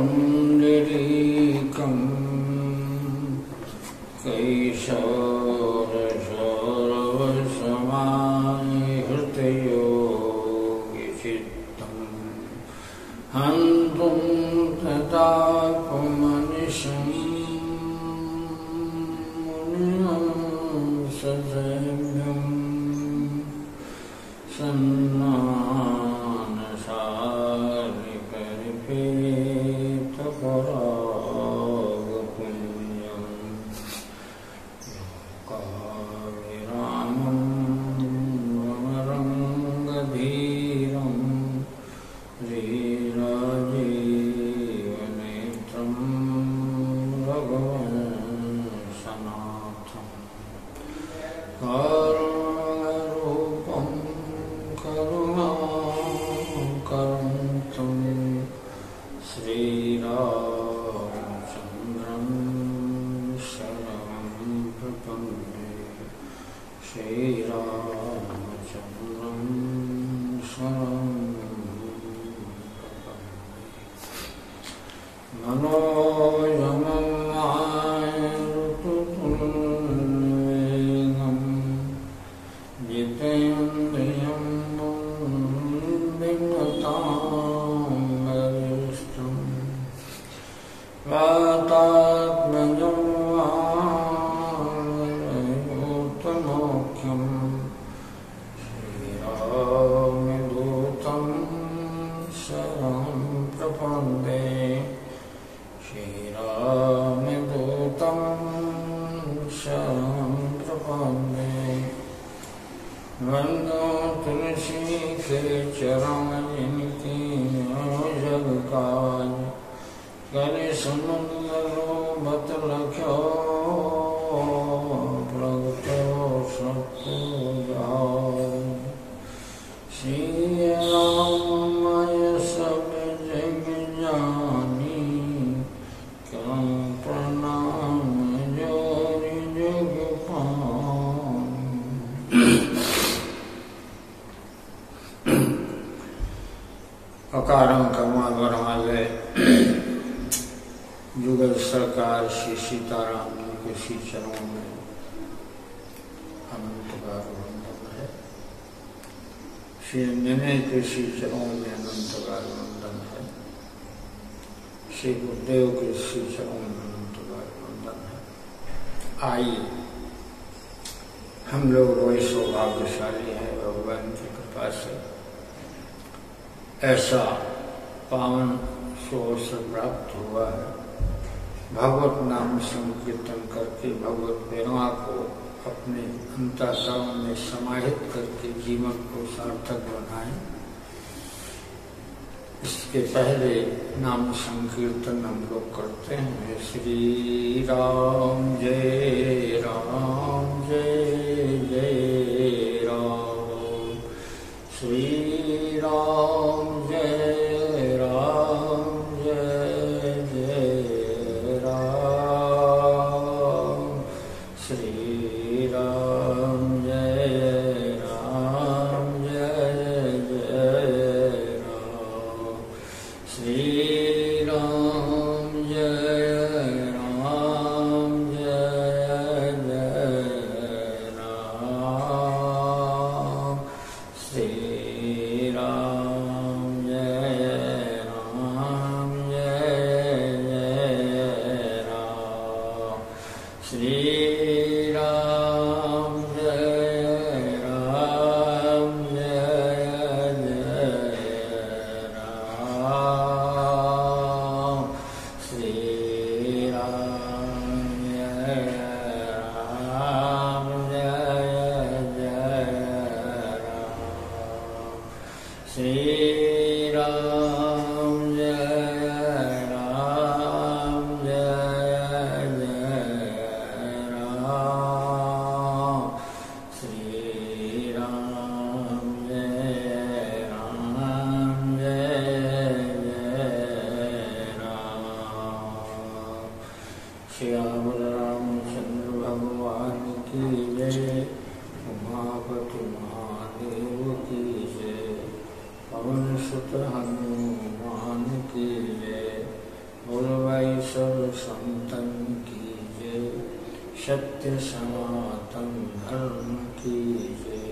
पुण्डरीकं कैशोरशोरवसमाहृतयोगिचित्तं हन्तुं तदापमनिशं मुनिं ससेव्यं सन्मानसारि परिपेतपरागपुण्यं लोकाभिरामं वरङ्गधीरं श्रीराजीवनेत्रं रघुवंशनाथं कारुण्यरूपं करुणाकरन्तं श्रीरामचन्द्रं शरणं प्रपन्ने श्रीरामचन्द्रं शरणं प्रपन्ने मनोजमं मारुततुल्यवेगं जितेन्द्रियं बुद्धिमतां वरिष्ठं वातात्मजं वानरयूतमोख्यं श्रीरामदूतं शरणं प्रपन्ने श्रीरामदूतं शरणं प्रपन्ने वन्दो तुलसीकेशराजिनिति जगकाय कलिसमुद्रो बत लख्यो प्रगटो सत्पूजाय श्री रामय सब जग जानी क्यों प्रणाम जोरि जग पानी। अकारं कमावरमालय जुगल सरकार श्री सीताराम जी के श्री चरणों में अनंत बार वंदन है। श्री अंजने के श्री चरणों में अनंत बार वंदन है। श्री गुरुदेव के श्री चरणों में अनंत बार वंदन है। आइए हम लोग वही सौभाग्यशाली हैं भगवान की कृपा से ऐसा पावन अवसर प्राप्त हुआ है। भगवत नाम संकीर्तन करके भगवत प्रेरणा को अपने अंतःकरण में समाहित करके जीवन को सार्थक बनाएं। इसके पहले नाम संकीर्तन हम लोग करते हैं। श्री राम जय जय राम, श्री राम जय सत्य सनातन धर्म की जय।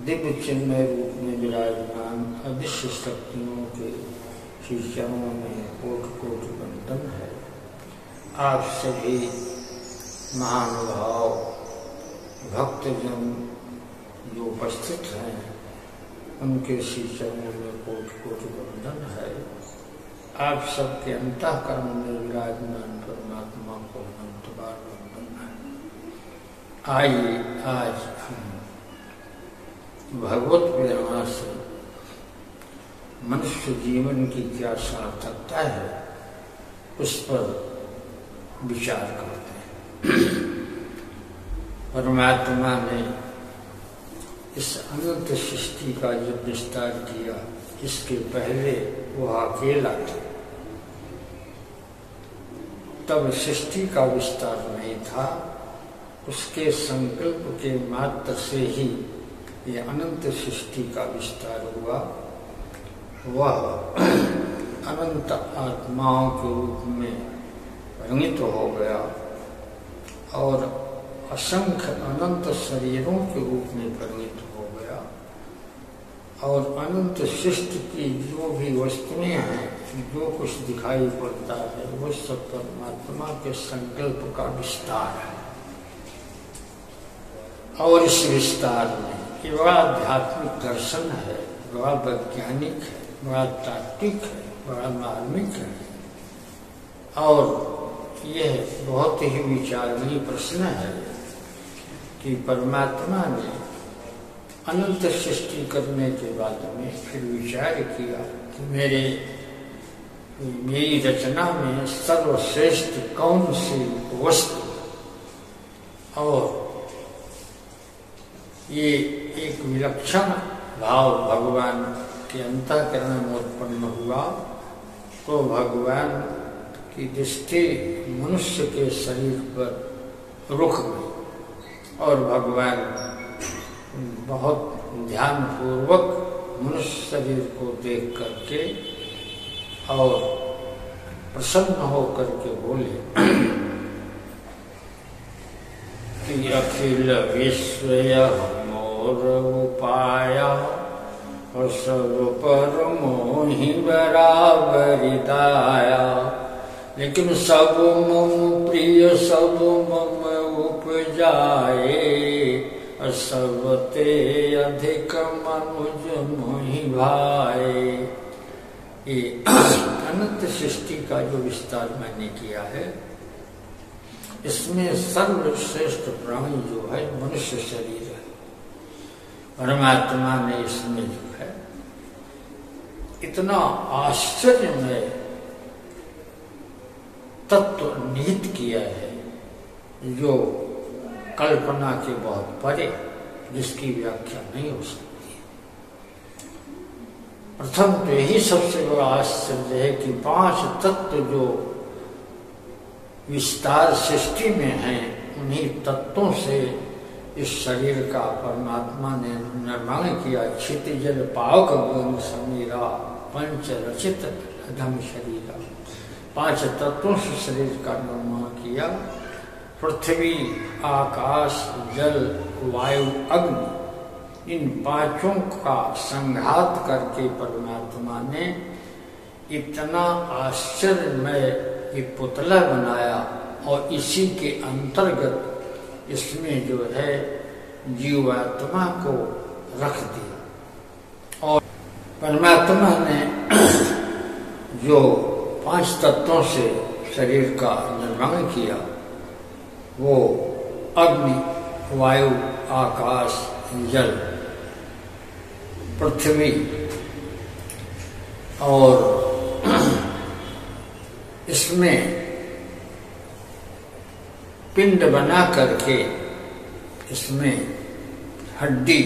दिव्य चिन्मय रूप में विराजमान अदृश्य शक्तियों के श्री चरणों में कोटि कोटि वंदन है। आप सभी महानुभाव भक्तजन जो उपस्थित हैं उनके श्री चरणों में कोटि कोटि वंदन है। आप सबके अंतःकरण में विराजमान परमात्मा को अनंत बार वंदन है। आइए आज हम भगवत प्रेरणा से मनुष्य जीवन की क्या सार्थकता है उस पर विचार करते हैं। परमात्मा ने इस अनंत सृष्टि का जब विस्तार किया, इसके पहले वह अकेला था, तब सृष्टि का विस्तार नहीं था। उसके संकल्प के मात्र से ही ये अनंत सृष्टि का विस्तार हुआ। वह अनंत आत्माओं के रूप में परिणित हो गया और असंख्य अनंत शरीरों के रूप में परिणित हो गया और अनंत सृष्टि की जो भी वस्तुएं हैं, जो कुछ दिखाई पड़ता है, वो सब परमात्मा के संकल्प का विस्तार है। और इस विस्तार में ये बड़ा आध्यात्मिक दर्शन है, बड़ा वैज्ञानिक है, बड़ा तात्विक है, बड़ा मार्मिक है और यह बहुत ही विचारणीय प्रश्न है कि परमात्मा ने अनंत सृष्टि करने के बाद में फिर विचार किया कि मेरी रचना में सर्वश्रेष्ठ कौन सी वस्तु, और ये एक विलक्षण भाव भगवान के अंतःकरण में उत्पन्न हुआ। तो भगवान की दृष्टि मनुष्य के शरीर पर रुक गई और भगवान बहुत ध्यानपूर्वक मनुष्य शरीर को देख करके और प्रसन्न होकर के बोले कि अखिल विश्व मोर उपाया और सब पर मोहि बराबरि दाया। लेकिन सब मम प्रिय सब मम उपजाए, सब ते अधिक मनुज मोहि भाए। ये अनंत सृष्टि का जो विस्तार मैंने किया है, इसमें सर्वश्रेष्ठ प्राणी जो है मनुष्य शरीर है। परमात्मा ने इसमें जो है इतना आश्चर्यमय तत्व निहित किया है जो कल्पना के बहुत परे, जिसकी व्याख्या नहीं हो सकती। प्रथम तो यही सबसे बड़ा आश्चर्य है कि 5 तत्व जो विस्तार सृष्टि में हैं, उन्हीं तत्वों से इस शरीर का परमात्मा ने निर्माण किया। क्षितिजल पावक गुण समीरा पंच रचित अधम शरीरा। 5 तत्वों से शरीर का निर्माण किया। पृथ्वी, आकाश, जल, वायु, अग्नि, इन 5 का संघात करके परमात्मा ने इतना आश्चर्यमय ये पुतला बनाया और इसी के अंतर्गत इसमें जो है जीवात्मा को रख दिया। और परमात्मा ने जो 5 तत्वों से शरीर का निर्माण किया, वो अग्नि, वायु, आकाश, जल, पृथ्वी और इसमें पिंड बना करके इसमें हड्डी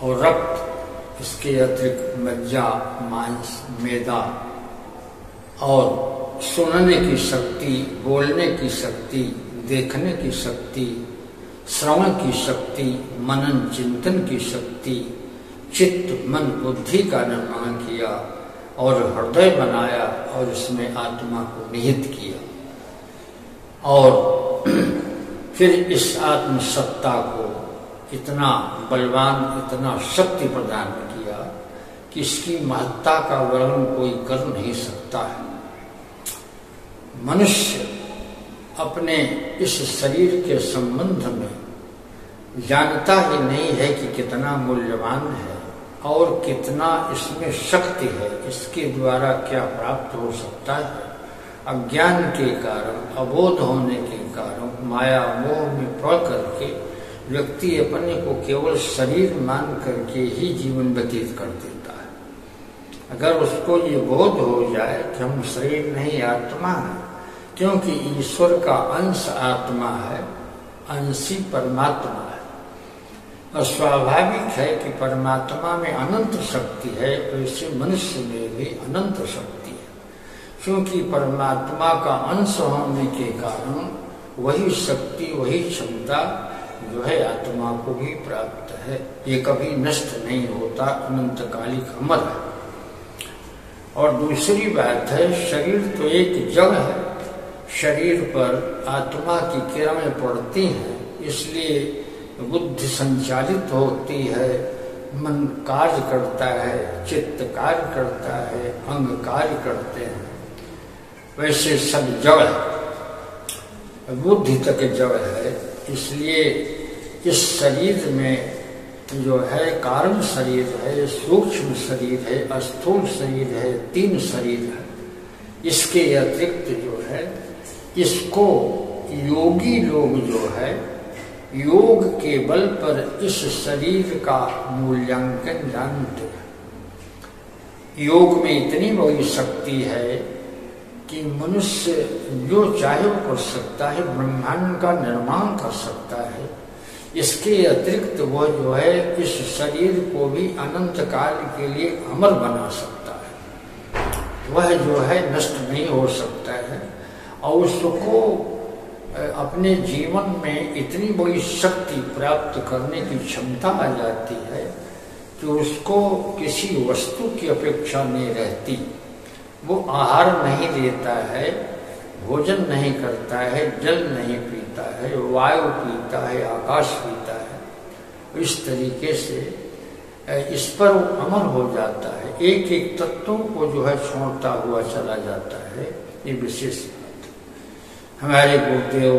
और रक्त, इसके अतिरिक्त मज्जा, मांस, मैदा और सुनने की शक्ति, बोलने की शक्ति, देखने की शक्ति, श्रवण की शक्ति, मनन चिंतन की शक्ति, चित्त मन बुद्धि का निर्माण किया और हृदय बनाया और इसमें आत्मा को निहित किया। और फिर इस आत्मसत्ता को इतना बलवान, इतना शक्ति प्रदान किया कि इसकी महत्ता का वर्णन कोई कर नहीं सकता है। मनुष्य अपने इस शरीर के संबंध में जानता ही नहीं है कि कितना मूल्यवान है और कितना इसमें शक्ति है, इसके द्वारा क्या प्राप्त हो सकता है। अज्ञान के कारण, अबोध होने के कारण, माया मोह में पड़ करके व्यक्ति अपने को केवल शरीर मान करके ही जीवन व्यतीत कर देता है। अगर उसको ये बोध हो जाए कि हम शरीर नहीं आत्मा है, क्योंकि ईश्वर का अंश आत्मा है, अंशी परमात्मा है, और स्वाभाविक है कि परमात्मा में अनंत शक्ति है, वैसे मनुष्य में भी अनंत शक्ति है। क्योंकि परमात्मा का अंश होने के कारण वही शक्ति, वही क्षमता जो है आत्मा को भी प्राप्त है। ये कभी नष्ट नहीं होता, अनंतकालिक अमर है। और दूसरी बात है, शरीर तो एक जड़ है, शरीर पर आत्मा की किरणें पड़ती हैं, इसलिए बुद्धि संचालित होती है, मन कार्य करता है, चित्त कार्य करता है, अंग कार्य करते हैं। वैसे सब जड़ है, बुद्धि तक जड़ है। इसलिए इस शरीर में जो है कारण शरीर है, सूक्ष्म शरीर है, स्थूल शरीर है, 3 शरीर है। इसके अतिरिक्त जो है इसको योगी लोग जो है योग के बल पर इस शरीर का मूल्यांकन जानते हैं। योग में इतनी बड़ी शक्ति है कि मनुष्य जो चाहे वो कर सकता है, ब्रह्मांड का निर्माण कर सकता है। इसके अतिरिक्त वह जो है इस शरीर को भी अनंत काल के लिए अमर बना सकता है। वह जो है नष्ट नहीं हो सकता है और उसको अपने जीवन में इतनी बड़ी शक्ति प्राप्त करने की क्षमता आ जाती है कि उसको किसी वस्तु की अपेक्षा नहीं रहती। वो आहार नहीं लेता है, भोजन नहीं करता है, जल नहीं पीता है, वायु पीता है, आकाश पीता है। इस तरीके से इस पर वो अमर हो जाता है, एक एक तत्वों को जो है छोड़ता हुआ चला जाता है। ये विशेष हमारे गुरुदेव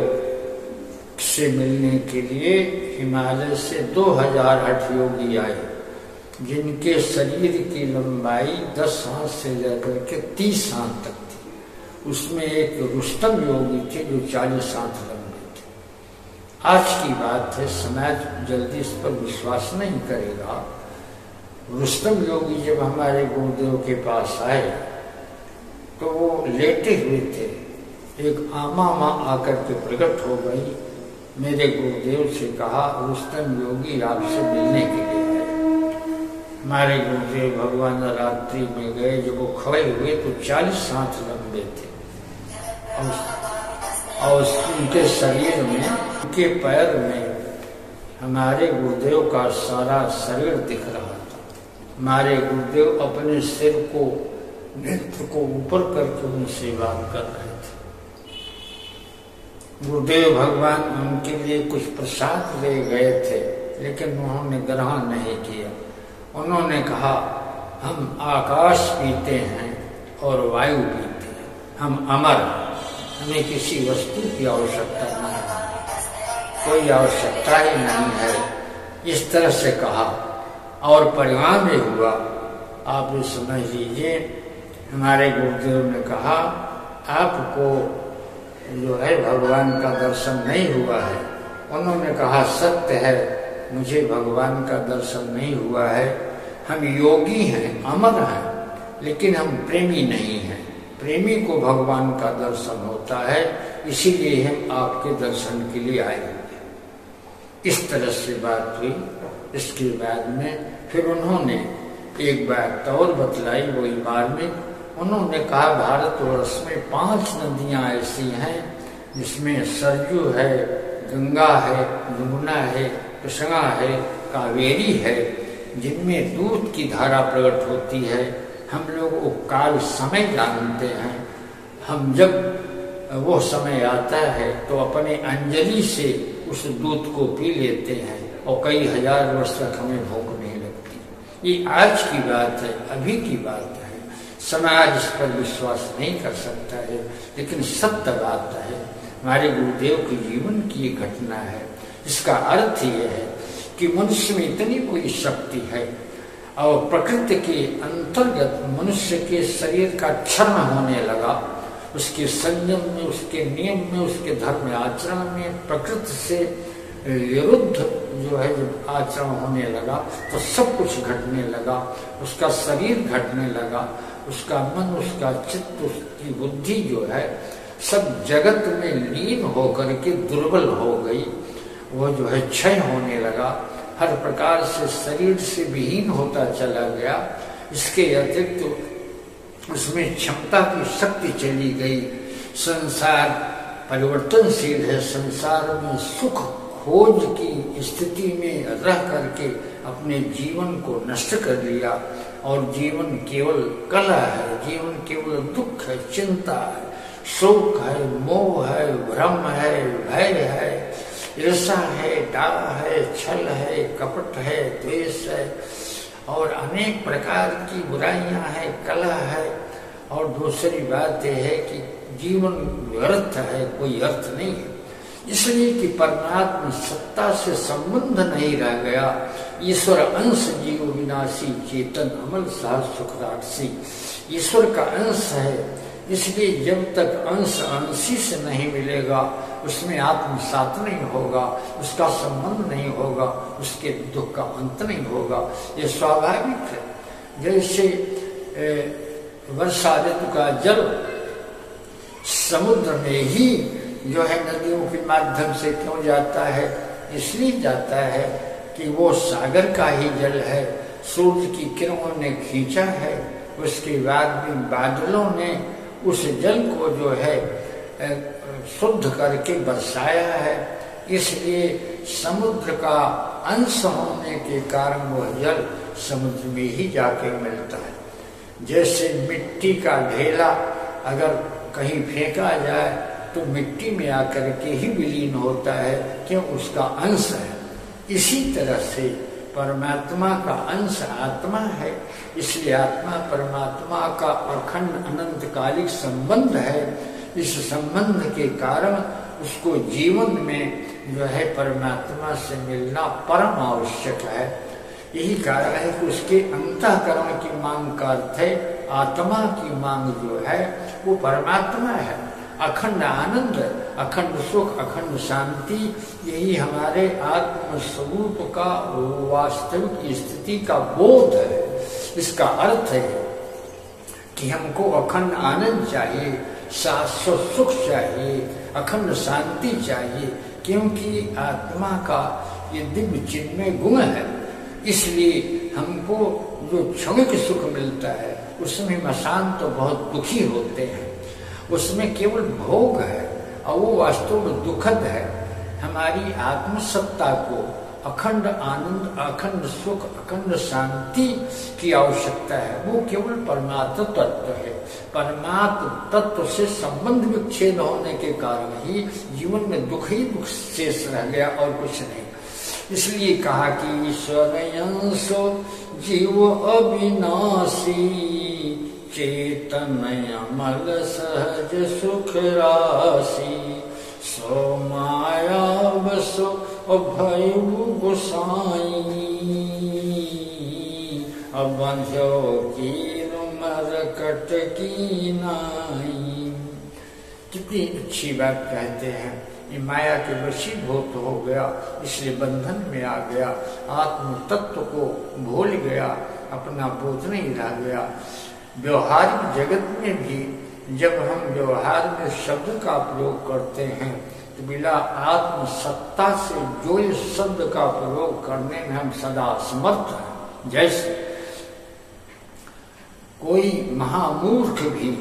से मिलने के लिए हिमालय से 2000 हठ योगी आए, जिनके शरीर की लंबाई 10 हाथ से लेकर के 30 हाथ तक थी। उसमें एक रुस्तम योगी थे जो 40 हाथ लंबे थे। आज की बात है, समाज जल्दी इस पर विश्वास नहीं करेगा। रुस्तम योगी जब हमारे गुरुदेव के पास आए तो वो लेटे हुए थे। एक आमा माँ आकर के प्रकट हो गई, मेरे गुरुदेव से कहा रुस्तम योगी आपसे मिलने के लिए है। हमारे गुरुदेव भगवान रात्रि में गए, जब वो खड़े हुए तो 40 हाथ लंबे थे और उनके शरीर में, उनके पैर में हमारे गुरुदेव का सारा शरीर दिख रहा था। हमारे गुरुदेव अपने सिर को, नेत्र को ऊपर करके उनसे बात कर रहे थे। गुरुदेव भगवान उनके लिए कुछ प्रसाद ले गए थे, लेकिन उन्होंने ग्रहण नहीं किया। उन्होंने कहा हम आकाश पीते हैं और वायु पीते हैं, हम अमर, हमें किसी वस्तु की आवश्यकता नहीं है, कोई आवश्यकता ही नहीं है। इस तरह से कहा और परिणाम ये हुआ, आप ये समझ लीजिए। हमारे गुरुदेव ने कहा आपको जो है भगवान का दर्शन नहीं हुआ है। उन्होंने कहा सत्य है, मुझे भगवान का दर्शन नहीं हुआ है। हम योगी हैं, अमर हैं, लेकिन हम प्रेमी नहीं हैं। प्रेमी को भगवान का दर्शन होता है, इसीलिए हम आपके दर्शन के लिए आए हैं। इस तरह से बात हुई। इसके बाद में फिर उन्होंने एक बात और बतलाई, वही बार में उन्होंने कहा भारतवर्ष में 5 नदियां ऐसी हैं जिसमें सरयू है, गंगा है, यमुना है, कृष्णा है, कावेरी है, जिनमें दूध की धारा प्रकट होती है। हम लोग वो काल समय जानते हैं। हम जब वो समय आता है तो अपने अंजलि से उस दूध को पी लेते हैं और कई हजार वर्ष तक हमें भूख नहीं लगती। ये आज की बात है, अभी की बात है। समाज इस पर विश्वास नहीं कर सकता है, लेकिन सत्य बात है, हमारे गुरुदेव के जीवन की ये घटना है। इसका अर्थ ये है कि मनुष्य में इतनी कोई शक्ति है और प्रकृति के अंतर्गत मनुष्य के शरीर का क्षरण होने लगा, उसके संयम में, उसके नियम में, उसके धर्म आचरण में प्रकृति से विरुद्ध जो है जब आचरण होने लगा तो सब कुछ घटने लगा। उसका शरीर घटने लगा, उसका मन, उसका चित्त, उसकी बुद्धि जो है सब जगत में लीन होकर के दुर्बल हो गई। वो जो है क्षय होने लगा, हर प्रकार से शरीर से विहीन होता चला गया। इसके अतिरिक्त उसमें क्षमता की शक्ति चली गई। संसार परिवर्तनशील है, संसार में सुख खोज की स्थिति में रह करके अपने जीवन को नष्ट कर लिया और जीवन केवल कलह है, जीवन केवल दुख है, चिंता है, शोक है, मोह है, भ्रम है, भय है, ईर्षा है, डाह है, छल है, कपट है, द्वेष है और अनेक प्रकार की बुराइयां हैं, कलह है। और दूसरी बात यह है कि जीवन व्यर्थ है, कोई अर्थ नहीं है। इसलिए कि परमात्मा सत्ता से संबंध नहीं रह गया। ईश्वर अंश जीव विनाशी चेतन अमल साह सुखराक्षी, ईश्वर का अंश है। इसलिए जब तक अंश अंशी से नहीं मिलेगा, उसमें आत्मसात नहीं होगा, उसका संबंध नहीं होगा, उसके दुख का अंत नहीं होगा। ये स्वाभाविक है। जैसे वर्षा ऋतु का जल समुद्र में ही जो है नदियों के माध्यम से क्यों जाता है? इसलिए जाता है कि वो सागर का ही जल है, सूर्य की किरणों ने खींचा है, उसके बाद भी बादलों ने उस जल को जो है शुद्ध करके बरसाया है। इसलिए समुद्र का अंश होने के कारण वह जल समुद्र में ही जाके मिलता है। जैसे मिट्टी का ढेला अगर कहीं फेंका जाए तो मिट्टी में आकर के ही विलीन होता है, क्यों? उसका अंश है। इसी तरह से परमात्मा का अंश आत्मा है, इसलिए आत्मा परमात्मा का अखंड अनंतकालिक संबंध है। इस संबंध के कारण उसको जीवन में जो है परमात्मा से मिलना परम आवश्यक है। यही कारण है कि उसके अंतःकरण की मांग का अर्थ है, आत्मा की मांग जो है वो परमात्मा है। अखंड आनंद, अखंड सुख, अखंड शांति, यही हमारे आत्म स्वरूप का वास्तविक स्थिति का बोध है। इसका अर्थ है कि हमको अखंड आनंद चाहिए, शाश्वत सुख चाहिए, अखंड शांति चाहिए, क्योंकि आत्मा का ये दिव्य चिन्मय गुण है। इसलिए हमको जो क्षणिक सुख मिलता है उसमें हम अशांत तो बहुत दुखी होते हैं, उसमें केवल भोग है और वो वास्तव में दुखद है। हमारी आत्मसत्ता को अखंड आनंद, अखंड सुख, अखंड शांति की आवश्यकता है। वो केवल परमात्म तत्व है। परमात्म तत्व से संबंध विच्छेद होने के कारण ही जीवन में दुख ही दुख शेष रह गया और कुछ नहीं। इसलिए कहा कि ईश्वर अंशो जीव अविनाशी, चेतन अमल सहज सुख राशि, सो माया बसो भय गुसाई, अबंध्यो की मरकट की नाई। कितनी अच्छी बात कहते हैं। ये माया के वशीभूत हो गया, इसलिए बंधन में आ गया, आत्म तत्व को भूल गया, अपना बोध नहीं रह गया। व्यवहारिक जगत में भी जब हम व्यवहार में शब्द का प्रयोग करते हैं तो बिना आत्म सत्ता से जो इस शब्द का प्रयोग करने में हम सदा समर्थ हैं। जैसे कोई महामूर्ख भी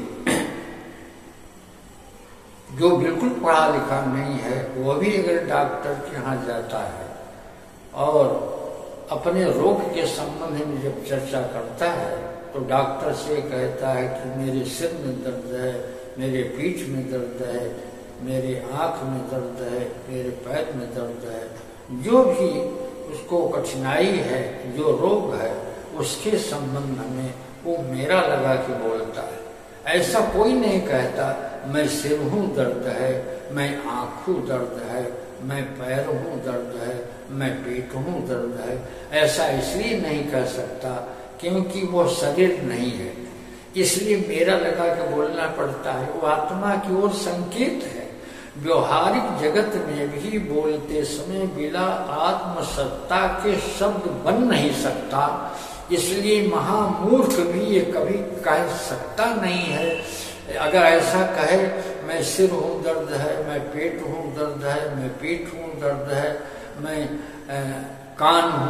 जो बिल्कुल पढ़ा लिखा नहीं है, वो भी अगर डॉक्टर के यहाँ जाता है और अपने रोग के संबंध में जब चर्चा करता है तो डॉक्टर से कहता है कि मेरे सिर में दर्द है, मेरे पीठ में दर्द है, मेरे आँख में दर्द है, मेरे पैर में दर्द है, जो भी उसको कठिनाई है, जो रोग है, उसके संबंध में वो मेरा लगा के बोलता है। ऐसा कोई नहीं कहता मैं सिर हूँ दर्द है, मैं आँखों दर्द है, मैं पैर हूँ दर्द है, मैं पेट हूँ दर्द है। ऐसा इसलिए नहीं कह सकता क्योंकि वो शरीर नहीं है, इसलिए मेरा लगा के बोलना पड़ता है। वो आत्मा की ओर संकेत है। व्यवहारिक जगत में भी बोलते समय बिना आत्मसत्ता के शब्द बन नहीं सकता, इसलिए महामूर्ख भी ये कभी कह सकता नहीं है। अगर ऐसा कहे मैं सिर हूँ दर्द है, मैं पेट हूँ दर्द है, मैं पीठ हूँ दर्द है, मैं कान